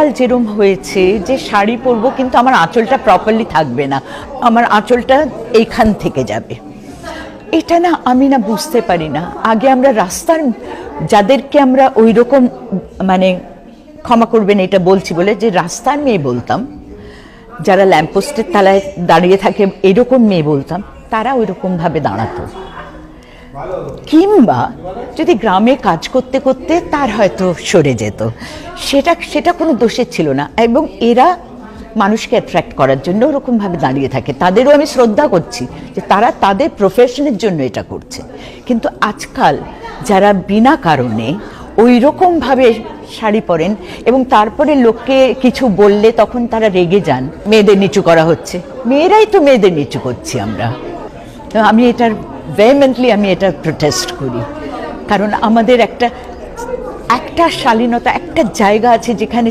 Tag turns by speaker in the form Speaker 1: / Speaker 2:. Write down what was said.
Speaker 1: আজকাল যেরম হয়েছে যে শাড়ি পরবো কিন্তু আমার আঁচলটা প্রপারলি থাকবে না, আমার আঁচলটা এইখান থেকে যাবে, এটা না আমি না বুঝতে পারি না। আগে আমরা রাস্তার যাদেরকে আমরা ওই রকম মানে ক্ষমা করবেন এটা বলছি বলে, যে রাস্তার মেয়ে বলতাম, যারা ল্যাম্পপোস্টের তলায় দাঁড়িয়ে থাকে এরকম মেয়ে বলতাম, তারা ওই রকমভাবে দাঁড়াতো। কিংবা যদি গ্রামে কাজ করতে করতে তার হয়তো সরে যেত, সেটা কোনো দোষের ছিল না। এবং এরা মানুষকে অ্যাট্রাক্ট করার জন্য ওরকমভাবে দাঁড়িয়ে থাকে, তাদেরও আমি শ্রদ্ধা করছি যে তারা তাদের প্রফেশনের জন্য এটা করছে। কিন্তু আজকাল যারা বিনা কারণে ওই রকমভাবে শাড়ি পরেন এবং তারপরে লোককে কিছু বললে তখন তারা রেগে যান, মেয়েদের নিচু করা হচ্ছে, মেয়েরাই তো মেয়েদের নিচু করছি আমরা। তো আমি এটার ভেহেমেন্টলি আমি এটা প্রোটেস্ট করি, কারণ আমাদের একটা শালীনতা, একটা জায়গা আছে যেখানে